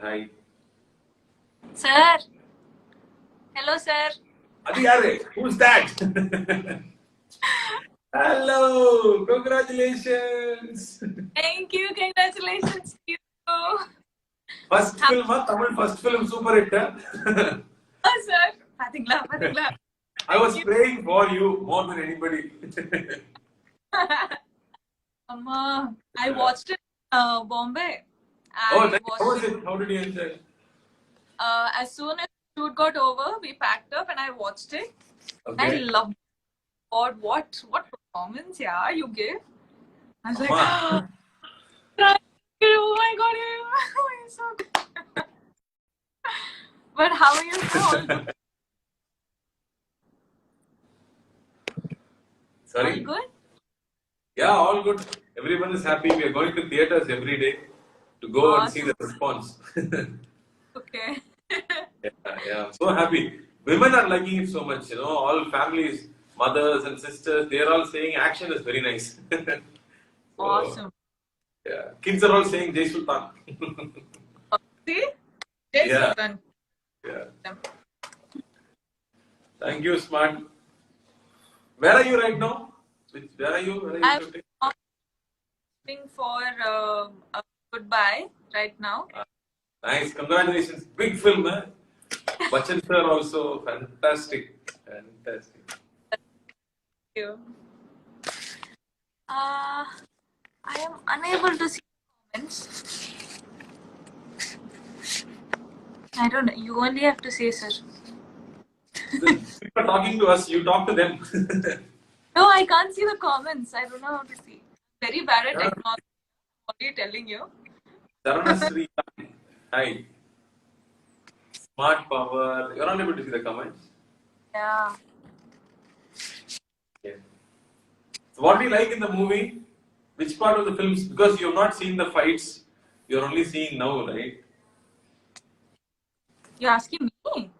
Hi. Sir. Hello, sir. Adi yaar, who's that? Hello, congratulations. Thank you. Congratulations to you. First film, Tamil first film, super hit. Oh, sir. Patingla, patingla. I was praying for you more than anybody. I watched it in Bombay. Oh, I how watched was it it? How did you enjoy? as soon as the shoot got over. We packed up and I watched it. I Okay. loved it. God, what performance, yeah, you gave. I was like, Amma. oh my God, you're so good. But how are you, sir? All good? Sorry? All good? Yeah, all good. Everyone is happy. We are going to theaters every day to go and see Awesome. the response. Okay. Yeah, so happy. Women are liking it so much, all families, mothers and sisters, they're all saying action is very nice. So, Awesome. yeah. Kids are all saying Jai Sultan. See? Jai Yeah, Sultan. yeah. Thank you, Smart. Where are you right now? Where are you? Where are you I'm shooting? waiting for a goodbye right now. Nice, congratulations. Big film, eh? Bachchan sir also, fantastic. Fantastic. Thank you. I am unable to see comments. I don't know. You only have to say, sir. People are talking to us, you talk to them. No, I can't see the comments. I don't know how to see. Very bad at technology. I'm only telling you. Dharanasri, hi. Smart power. You're not able to see the comments. Yeah. Yeah. So what do you like in the movie? Which part of the films? Because you've not seen the fights, you're only seeing now, right? You're asking me?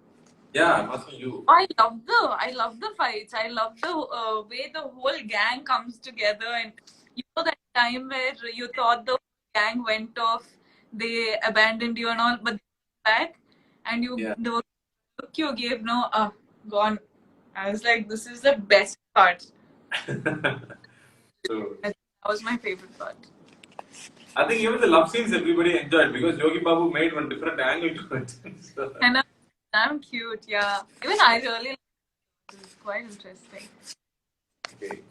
Yeah, I'm asking you. I love the fights. I love the way the whole gang comes together, and you know that time where you thought the gang went off, they abandoned you and all, but they came back, and Yeah. the look you gave, no, gone. I was like, this is the best part. So That was my favorite part. I think even the love scenes everybody enjoyed because Yogi Babu made one different angle to it. So, And I'm cute, yeah. Even I really like it. It's quite interesting. okay.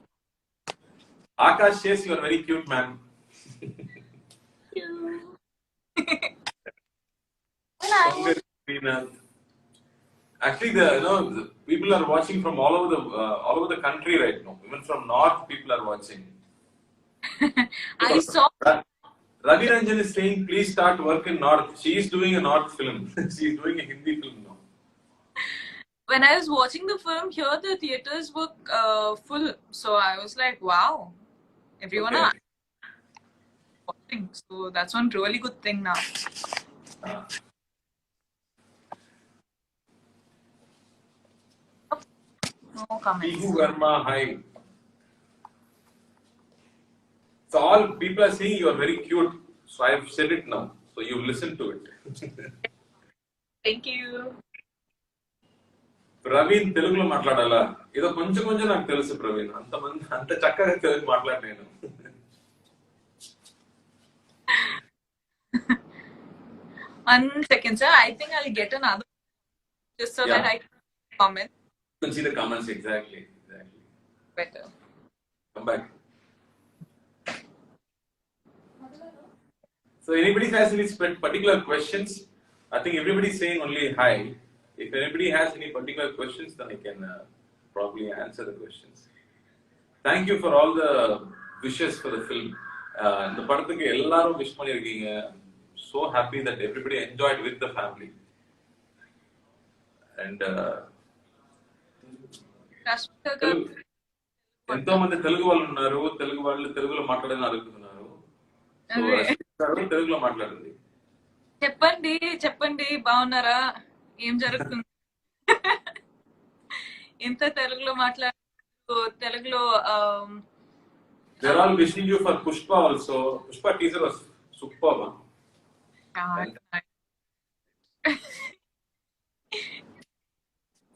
Akash says you are very cute, man. You. When I was Congrats, actually, the people are watching from all over the country right now. Even from north, people are watching. I saw Ravi Ranjan is saying, please start work in north. She is doing a north film. She is doing a Hindi film now. when I was watching the film here, the theaters were full. So I was like, wow, everyone Okay. are watching. So that's one really good thing now. No comments. Pihu Verma, hi. So all people are saying you are very cute. So I have said it now. So you listen to it. Thank you. Praveen తెలుగులో మాట్లాడాలా ఏదో కొంచెం కొంచెం నాకు తెలుసు ప్రవీణ్ అంత చక్కగా తెలుగు మాట్లాడలేను. 1 second, sir. I think I'll get another just so that I can comment You can see the comments exactly. better. Come back. So anybody has any particular questions? I think everybody is saying only hi. If anybody has any particular questions, then I can probably answer the questions. Thank you for all the wishes for the film. இந்த படத்துக்கு எல்லாரும் wish பண்ணிருக்கீங்க. So happy that everybody enjoyed with the family. And ఎంతో మంది తెలుగు వాళ్ళు ఉన్నారు. తెలుగు వాళ్ళు తెలుగులో మాట్లాడాలని అడుగుతున్నారు. సో తెలుగులో మాట్లాడండి. చెప్పండి చెప్పండి బాగున్నారా ఏం జరుగుతుంది ఇంత తెలుగులో మాట్లాడు తెలుగులో They're all wishing you for Pushpa also. Pushpa teaser was superb. Yeah.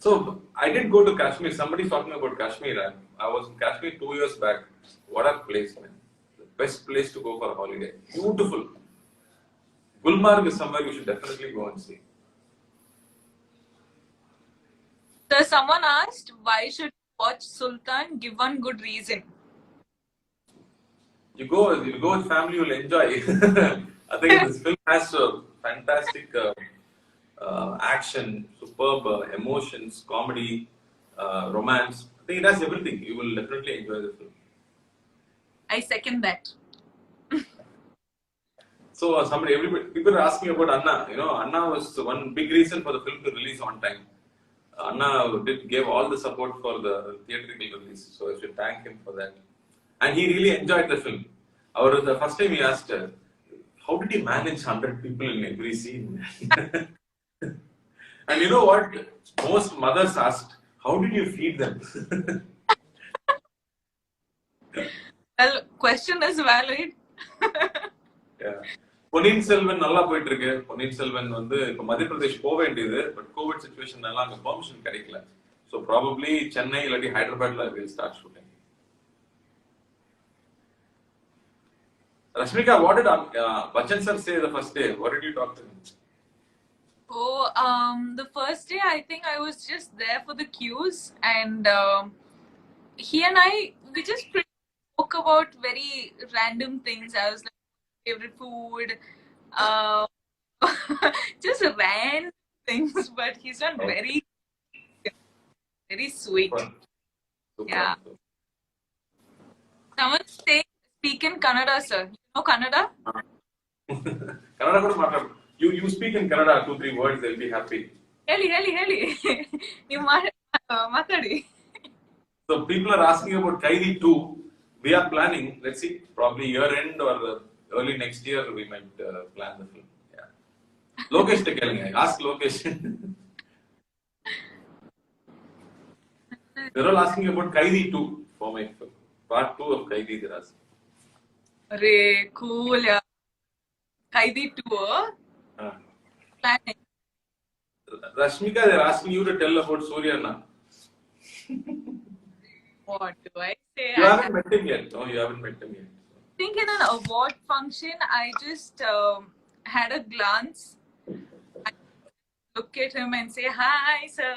So I did go to Kashmir. Somebody's talking about Kashmir. I was in Kashmir 2 years back. What a place, man! The best place to go for a holiday. Beautiful. Gulmarg is somewhere you should definitely go and see. So someone asked, why should you watch Sultan? Give one good reason. You go with family, you'll enjoy. I think this film has a fantastic action, superb emotions, comedy, romance. I think it has everything. You will definitely enjoy the film. I second that. So everybody, people are asking about Anna. You know, Anna was one big reason for the film to release on time. Anna gave all the support for the theatrical release, so I should thank him for that. And he really enjoyed the film. The first time he asked her, how did he manage 100 people in every scene? And you know what? Most mothers asked, how did you feed them? Well, question is valid. Yeah. Ponniyin Selvan நல்லா போயிட்டு இருக்கு. பொன்னியின் செல்வன் வந்து இப்ப மத்திய பிரதேஷ் போக வேண்டியது, but Covid சிச்சுவேஷன்னால அங்க permission கிடைக்கல. So probably சென்னை இல்லாட்டி ஹைதராபாத்ல will start shooting. Rashmika, what did Bachchan sir say the first day? What did you talk to him? Oh, the first day I think I was just there for the cues, and he and we just spoke about very random things. I was like, favorite food, uh, just random things, but he's not very sweet. Super. Yeah. Someone say, speak in Kannada, sir. You know Kannada? Kannada kuda matladu. You speak in Kannada 2-3 words, they'll be happy. Heli. You matadi. So people are asking about Kaidi 2. We are planning, let's see, probably year end or early next year we might plan the film. Yeah. Lokesh te kelinga. Ask Lokesh. They're all asking about Kaidi 2 for my film. Part 2 of Kaidi they're asking. Arey, cool, yeah. Kaidi 2, planning. Rashmika, they're asking you to tell about Suryana. What do I say? You haven't met him yet. No, you haven't met him yet. I think in an award function, I just had a glance. I look at him and say, hi, sir.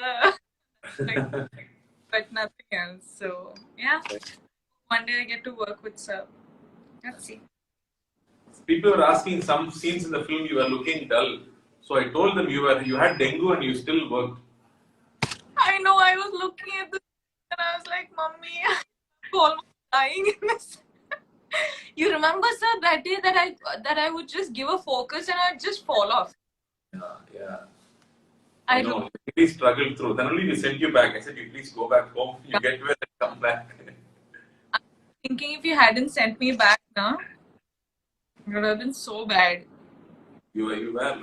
But nothing else. So, yeah. One day I get to work with sir. Let's see. People were asking some scenes in the film you were looking dull. So I told them you had dengue and you still worked. I know, I was looking at this and I was like, Mummy, I'm almost dying in this. You remember, sir, that day that I would just give a focus and I'd just fall off. Yeah. I know. You really struggled through. Then only we sent you back. I said, you please go back home. You get well and come back. I'm thinking if you hadn't sent me back, no, it would have been so bad. You were.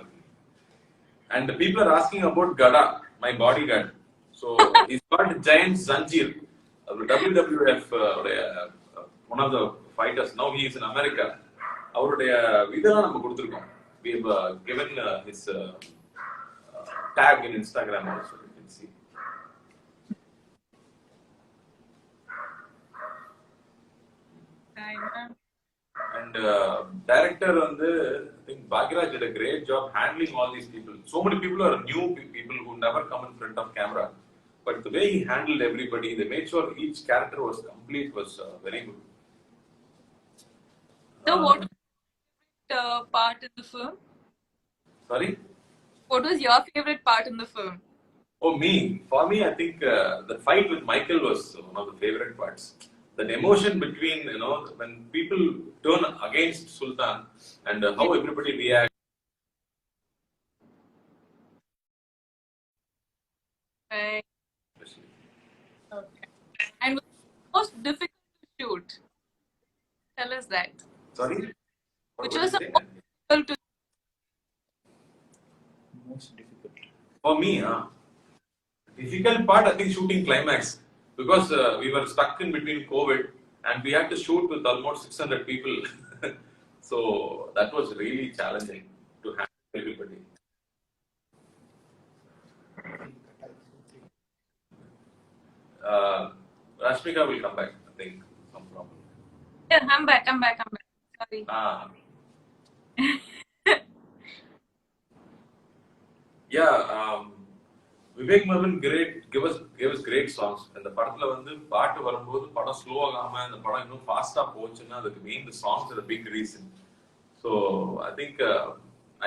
And the people are asking about Gada, my bodyguard. So he's called Giant Zanjeer, WWF, one of the fighters. Now he is in America. We have given his tag in Instagram also. You can see. I know. And director I think Bhagiraj did a great job handling all these people. So many people are new people who never come in front of camera. But the way he handled everybody, they made sure each character was complete, was very good. So what was your favorite part in the film? Sorry? What was your favorite part in the film? Oh, me. For me, I think the fight with Michael was one of the favorite parts. That emotion between, when people turn against Sultan and how everybody reacts. Right. Okay. And what was the most difficult to shoot? Tell us that. Sorry? Which was the most difficult to Most difficult. For me, difficult part, I think shooting climax. Because we were stuck in between COVID and we had to shoot with almost 600 people. So that was really challenging to handle everybody. Rashmika will come back, I think. Some problem. Yeah, I'm back. Sorry. Vivek Merman gave us great songs. And the படத்துல வந்து பாட்டு வரும்போது படம் slow ஆகாம அந்த படம் இன்னும் ஃபாஸ்டா போச்சுன்னா அதுக்கு main the songs are a big reason. So I think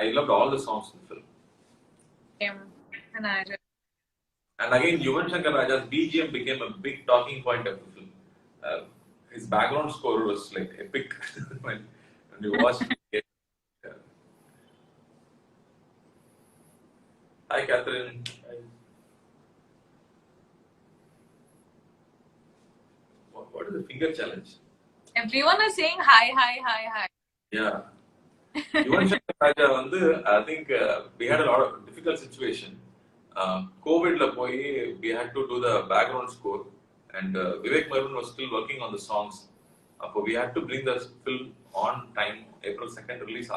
I loved all the songs in the film. And again, Yuvan Shankar Raja's BGM became a big talking point of the film. His background score was like epic when you watched it. Hi, Catherine. What is the finger challenge? Everyone is saying hi. Yeah. Yuvan Shankar Raja, I think we had a lot of difficult situation. COVID we had to do the background score, and Vivek Merman was still working on the songs. We had to bring the film on time, April 2nd release.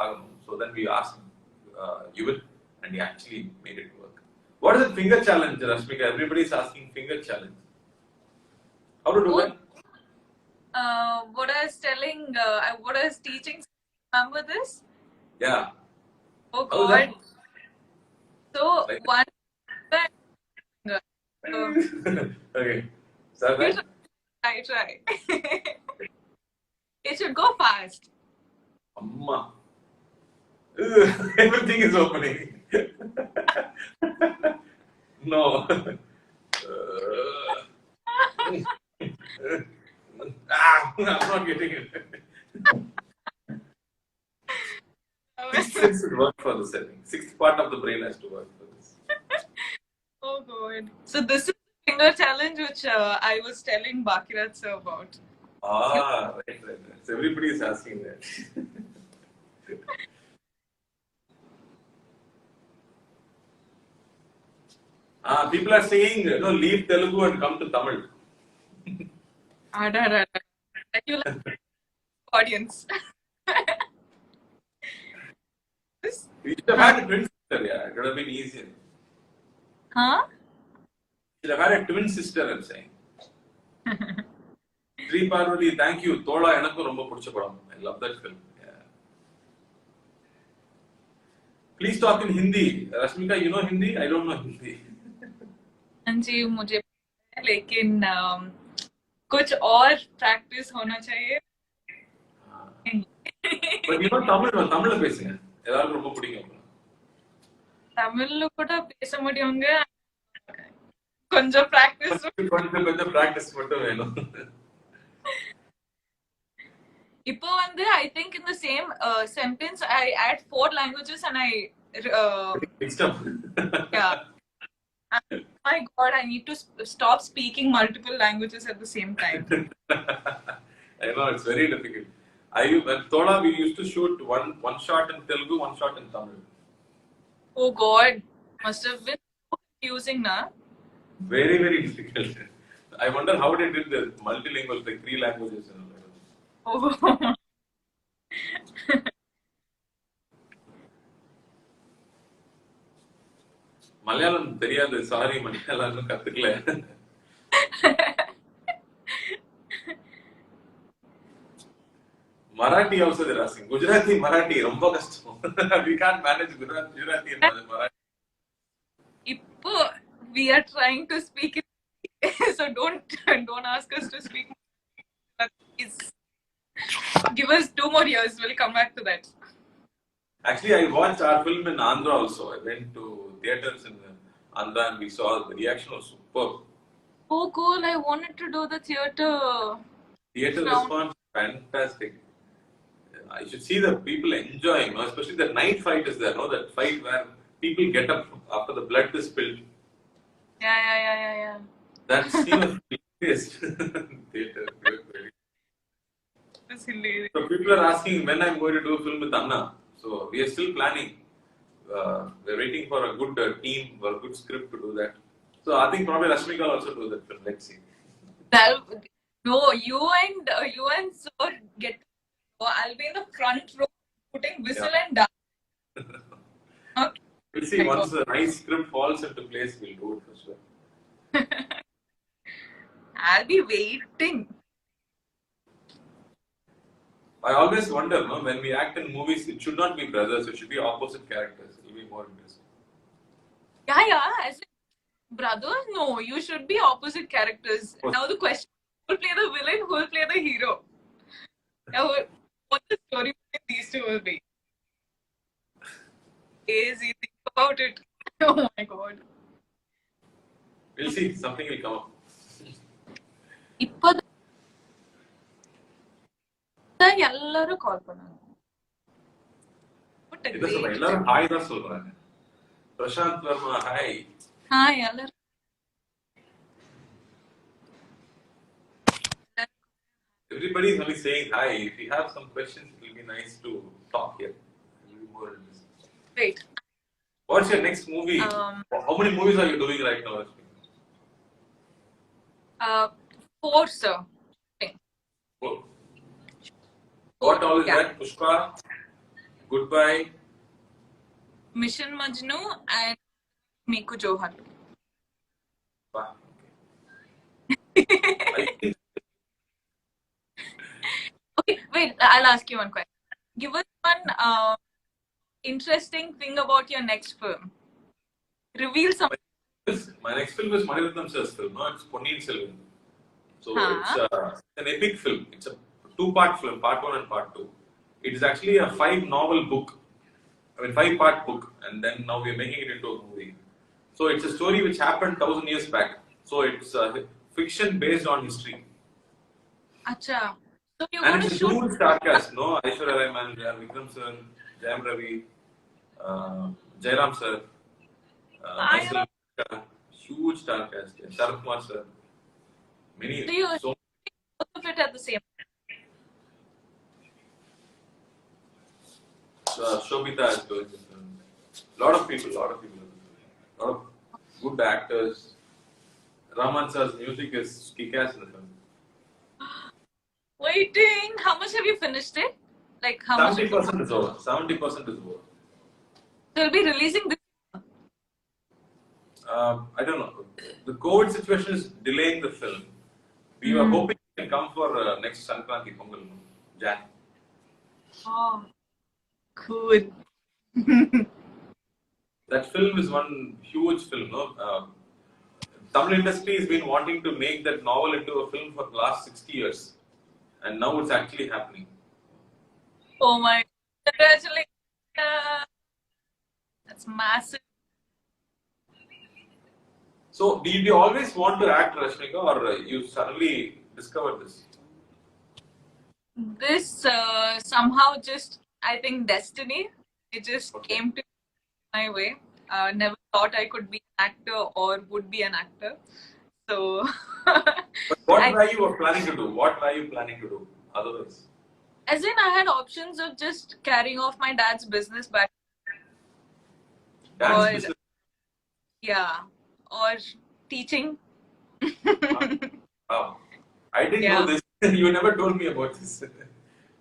So then we asked Yuvan, and he actually made it work. What is the finger challenge, Rashmika? Everybody is asking finger challenge. How to do that? What I was telling, what I was teaching, remember this? Yeah. Oh God. So like one. Okay. So Try. It should go fast. Amma. Everything is opening. No. I'm not getting it. Sixth sense should work for the setting. Sixth part of the brain has to work for this. Oh God. So this is the finger challenge which I was telling Bakirat sir about. Right. So everybody is asking that. People are saying, leave Telugu and come to Tamil. You like audience. We should have had a twin sister, yeah. It would have been easier. Huh? We should have had a twin sister, I'm saying. Sri Parvati, thank you. Thoda enakku romba pudicha padam. I love that film. Yeah. Please talk in Hindi. Rashmika, you know Hindi? I don't know Hindi. जी मुझे लेकिन कुछ और practice होना चाहिए. But you know Tamil பேசுங்க. எல்லாரும் ரொம்ப பிடிக்கும். தமிழ்ல கூட பேச முடியுங்க. கொஞ்சம் பிராக்டிஸ் மட்டும் வேணும். இப்போ I think in the same sentence I add 4 languages and I mixed up. Yeah. My God, I need to stop speaking multiple languages at the same time. I know, it's very difficult. At Thoda, we used to shoot one shot in Telugu, one shot in Tamil. Oh God, must have been so confusing, na? Very, very difficult. I wonder how they did the multilingual, like 3 languages. Oh. Malayalam தெரியாது, sorry, Malayalam கத்துக்கல. Marathi also they're asking. Gujarati, Marathi, romba kashtam. We can't manage Gujarati and Marathi. Ippo, we are trying to speak it, so don't ask us to speak. Please. Give us 2 more years, we'll come back to that. Actually, I watched our film in Andhra also. I went to theatres in Andhra and we saw the reaction was superb. Oh cool, I wanted to do the theatre. Theatre response, fantastic. I should see the people enjoying, especially the night fight is there, that fight where people get up after the blood is spilled. Yeah. That scene was hilarious. Theatre. It's hilarious. So people are asking when I'm going to do a film with Anna. So we are still planning. We're waiting for a good team or a good script to do that. So I think probably Rashmika will also do that film. Let's see. No, you and Sir get. I'll be in the front row putting whistle and dance. Okay. We'll see. Once the nice script falls into place, we'll do it for sure. I'll be waiting. I always wonder, no, when we act in movies, it should not be brothers, it should be opposite characters. It will be more interesting. Yeah. I said, brothers, no, you should be opposite characters. Now the question: who will play the villain? Who will play the hero? Now, what the story between these two will be? Crazy. Think about it. Oh my god. We'll see, something will come up. இப்பதான் எல்லாரும் கால் பண்ணாங்க. What a என்ன சொல்றேன், great. எல்லாரும் hi தான் சொல்றாங்க. Prashanth Verma hi. Hi, எல்லாரும். Everybody is only saying hi. If you have some questions, it will be nice to talk here. It will be more interesting. Wait. What's your next movie? How many movies are you doing right now? 4, sir. Four. What all is Yeah. that? Pushpa, Goodbye, Mission Majnu and Miku Johar. Wow, okay. I think Okay, wait. I'll ask you one question. Give us one interesting thing about your next film. Reveal something. my next film is Maniratnam sir's film. No, it's Ponniyin Selvan. So Huh? it's an epic film. It's a 2-part film, part 1 and part 2. It is actually a 5-novel book. 5-part book, and then now we are making it into a movie. So it's a story which happened 1,000 years back. So it's fiction based on history. Acha. So you're And going it's to a shoot. huge star cast, no? Aishwarya Rai Man, Vikram sir, Jayam Ravi, Jairam sir, myself, huge star cast. Yeah. Sharad Kumar sir, many. So you So both of it at the same time. Shobita is doing this film. Lot of people. Lot of good actors. Raman sir's music is kick-ass in the film. Waiting. How much have you finished it? Like how much? 70% is over. 70% is over. So you'll be releasing this. I don't know. The COVID situation is delaying the film. We were hoping it can come for next Sankranti Pongal, Jan. Oh, cool. That film is one huge film, no? Tamil industry has been wanting to make that novel into a film for the last 60 years. And now it's actually happening. Oh my! Congratulations. That's massive. So, did you always want to act, Rashmika, or you suddenly discovered this? This somehow just, I think, destiny. It just came to my way. Never thought I could be an actor or would be an actor. So, But what were you planning to do? What were you planning to do otherwise? as in, I had options of just carrying off my dad's business back. Dance Or- business? Yeah, or teaching. Wow. I didn't Yeah. know this. You never told me about this.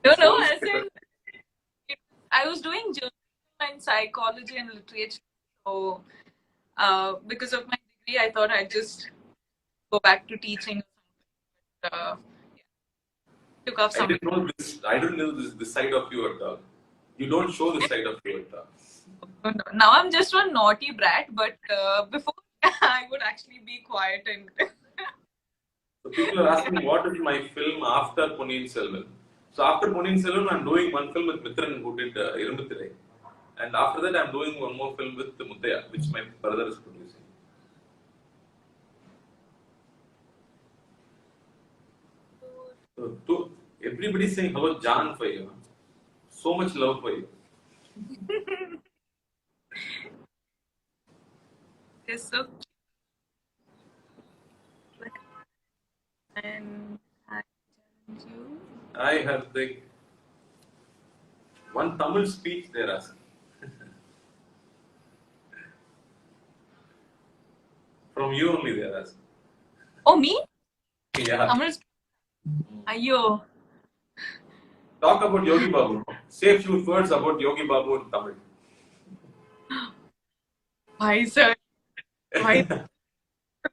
No, as in, I was doing journalism and psychology and literature. So, because of my degree, I thought I'd just go back to teaching. Yeah. Took off I some. didn't know this. I didn't know this side of you at all. You don't show this side of you at all. No. Now I'm just one naughty brat, but before I would actually be quiet and. So people are asking what is my film after Ponniyin Selvan. So after Ponniyin Selvan, I'm doing one film with Mithran who did Irumuthirai. And after that, I'm doing one more film with Muthaiya, which my brother is producing. So everybody saying hello, John, for you. So much love for you. It's so cute. And I challenge you. I have the one Tamil speech they're asking. From you only they're asking. Oh, me? Yeah. Tamil. Ayyo. Talk about Yogi Babu. Say a few words about Yogi Babu in Tamil. Why, sir? Why?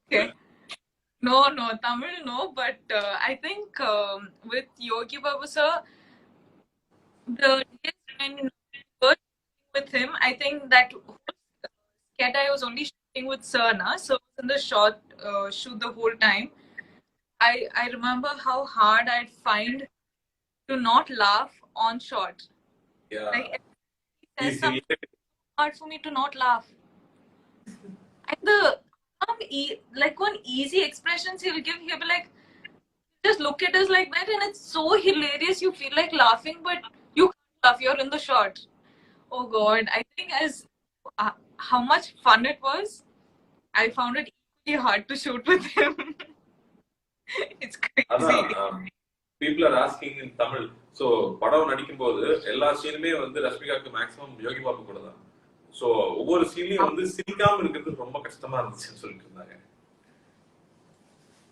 Okay. No, Tamil no, but I think with Yogi Babu sir, the days when we were shooting with him, I think that whole sketch I was only shooting with sir, na, so I was in the shoot the whole time. I remember how hard I'd find to not laugh on shot. Yeah. Like if he says He's something, hard for me to not laugh. And the like one easy expressions he'll give, he'll be like, just look at us like that, and it's so hilarious. You feel like laughing, but you can't laugh. You're in the shot. Oh God! I think as how much fun it was, I found it equally hard to shoot with him. It's crazy. People are asking in Tamil. So படம் நடிக்கும் போது எல்லா சீனுமே வந்து ரஷ்மிகாக்கு maximum Yogi Babu கூட தான். So ஒவ்வொரு சீன்லயும் வந்து சிரிக்காம இருக்கிறது ரொம்ப கஷ்டமா இருந்துச்சுன்னு சொல்லிட்டு இருந்தாங்க.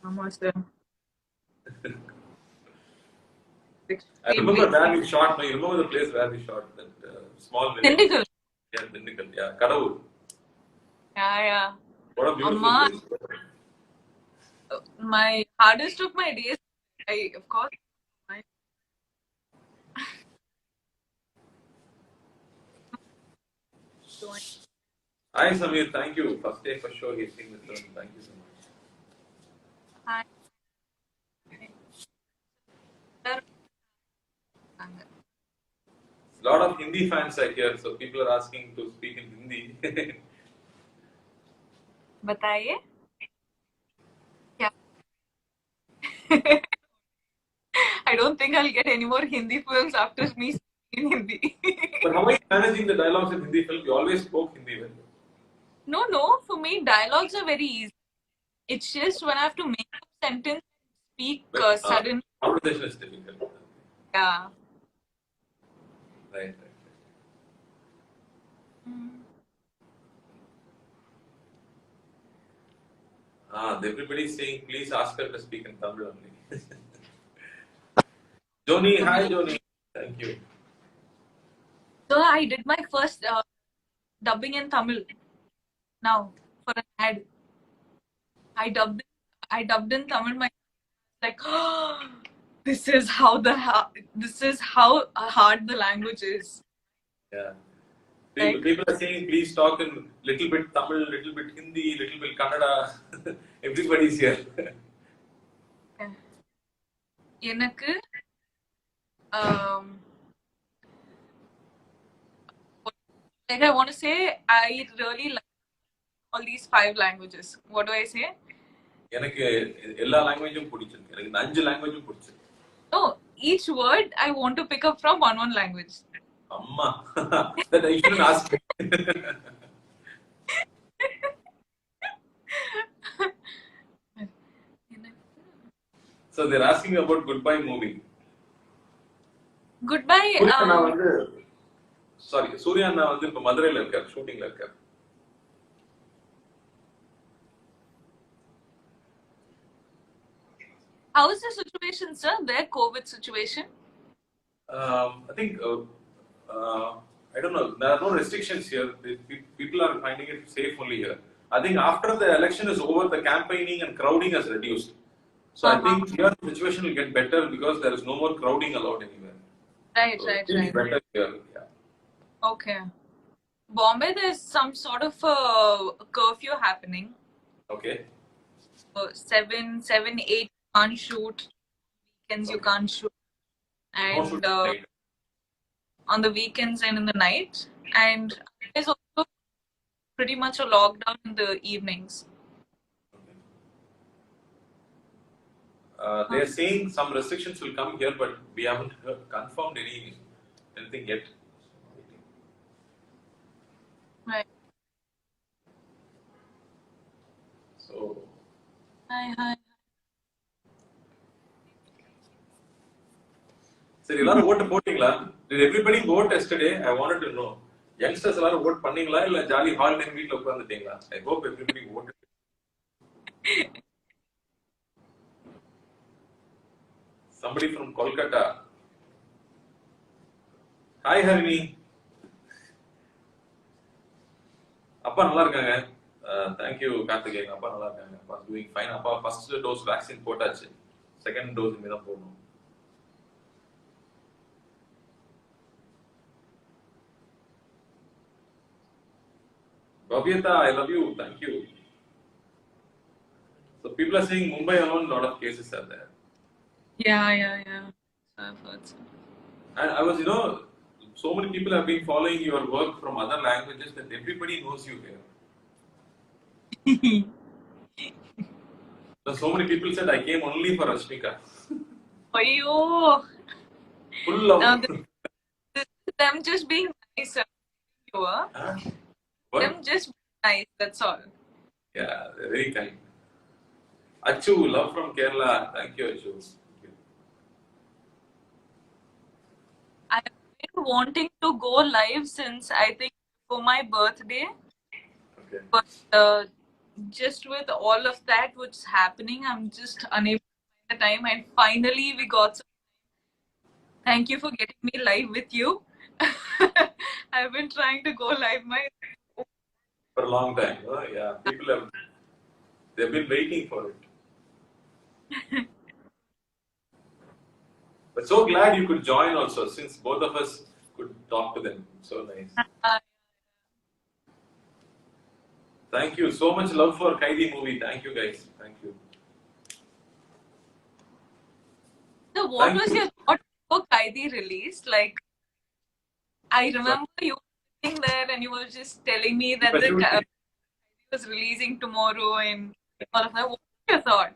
ஆமா sir. I remember where we shot. No, you remember the place where we shot that small village? Dindigul. Yeah, Dindigul. Yeah, Kadavur. Yeah. What a beautiful Amma, place. My hardest of my days, of course. Hi Samir, thank you. First day for sure he's seeing the film. Thank you so much. Hi. A lot of Hindi fans are here, so people are asking to speak in Hindi. बताइए क्या I don't think I'll get any more Hindi films after me speaking Hindi. But how are you managing the dialogues in Hindi film? You always spoke Hindi well. No. For me, dialogues are very easy. It's just when I have to make a sentence and speak sudden. Conversation is difficult. Yeah. Right. Everybody's saying, please ask her to speak in Tamil only. Joni, hi Joni. Thank you. So I did my first dubbing in Tamil now for an ad. I dubbed in Tamil. Like, oh, this is how hard the language is. Yeah. People are saying, please talk in little bit Tamil, little bit Hindi, little bit Kannada. Everybody's here. எனக்கு like I want to say I really like all these 5 languages. What do I say? எனக்கு எல்லா லாங்குவேஜும் பிடிச்சிருக்கு. எனக்கு 5 லாங்குவேஜும் பிடிச்சிருக்கு. No, each word I want to pick up from one language. Amma. That I shouldn't ask. So they're asking about Goodbye movie. Goodbye. Surya அண்ணா வந்து இப்ப மதுரையில இருக்கார், ஷூட்டிங்ல இருக்கார். How is the situation, sir? Their COVID situation? I think I don't know. There are no restrictions here. People are finding it safe only here. I think after the election is over, the campaigning and crowding has reduced. So I think here the situation will get better because there is no more crowding allowed anywhere. Right. Better here. Yeah. Okay. Bombay, there's some sort of a curfew happening. Okay. 7, 8 can't shoot. Weekends you can't shoot. And on the weekends and in the night. And there's also pretty much a lockdown in the evenings. They're saying some restrictions will come here, but we haven't confirmed anything yet. Right. So. Hi. சரி, எல்லாரும் vote போட்டீங்களா? Did everybody vote yesterday? I wanted to know. Youngsters எல்லாரும் vote பண்ணீங்களா இல்ல jolly holiday வீட்ல உட்கார்ந்துட்டீங்களா? I hope everybody voted. Somebody from Kolkata. Hi Harini. அப்பா நல்லா இருக்காங்க. Thank you, Karthikeyan. அப்பா நல்லா இருக்காங்க. அப்பா doing fine. அப்பா first dose vaccine போட்டாச்சு. Second dose இனிமே தான் போடணும். Bhavyata, I love you. Thank you. So people are saying Mumbai alone, a lot of cases are there. Yeah. I've heard so. And I was, so many people have been following your work from other languages that everybody knows you here. So many people said I came only for Rashmika. Ayyo. Full of. Now this is them just being nice. Huh? What? Them just being nice. That's all. Yeah, they're very kind. Achu, love from Kerala. Thank you, Achu. I've been wanting to go live since I think for my birthday. Okay. But just with all of that which is happening, I'm just unable to find the time. And finally, we got some time. Thank you for getting me live with you. I've been trying to go live For a long time. Oh, yeah, they've been waiting for it. But so glad you could join also, since both of us could talk to them. So nice. Thank you. So much love for Kaidi movie. Thank you, guys. Thank you. So what Thank was you. your thought for Kaidi release? Like, I remember you sitting there and you were just telling me that the Kaidi was releasing tomorrow and all of that. What was your thought?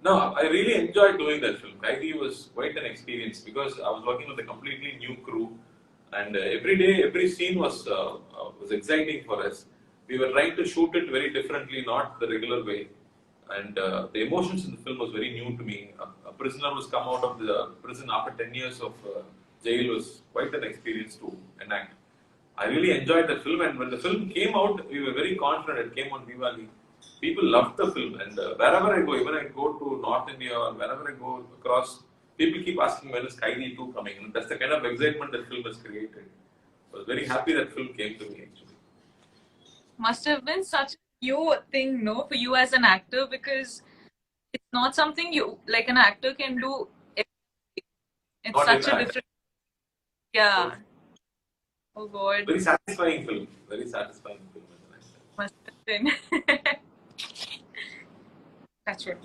No, I really enjoyed doing that film. Kaidi was quite an experience because I was working with a completely new crew, and every day, every scene was exciting for us. We were trying to shoot it very differently, not the regular way, and the emotions in the film was very new to me. A prisoner was come out of the prison after 10 years of jail was quite an experience to enact. I really enjoyed that film, and when the film came out, we were very confident. It came on Diwali. People loved the film, and wherever I go, even I go to North India or wherever I go across, people keep asking when is Kaidi 2 coming. And that's the kind of excitement that film has created. I was very happy that film came to me actually. Must have been such a new thing, no, for you as an actor, because it's not something you like an actor can do. It's Not such in a that. different. Yeah. Oh God. Very satisfying film. Very satisfying film. Must have been. That's right.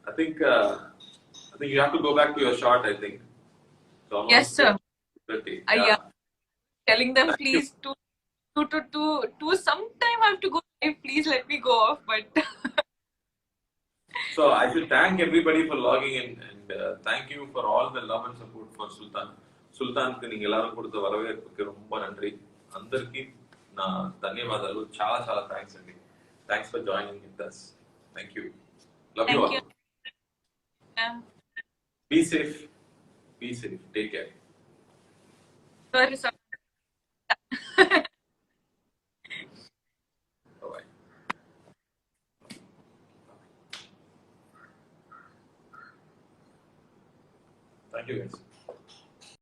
I think you have to go back to your shot. I think. So Yes, sir. 30. Yeah. Telling them please to sometime I have to go live. Please let me go off. But So I should thank everybody for logging in, and thank you for all the love and support for Sultan. సుల్తాన్కి నీకు எல்லாரும் கொடுத்த வரவேற்புக்கு ரொம்ப நன்றி. అందరికీ నా ధన్యవాదాలు. చాలా చాలా థ్యాంక్స్ అండి. Thanks for joining with us. Thank you. Love you all. Yeah. Be safe. Be safe. Take care. Sorry, sir. Bye-bye. Thank you guys.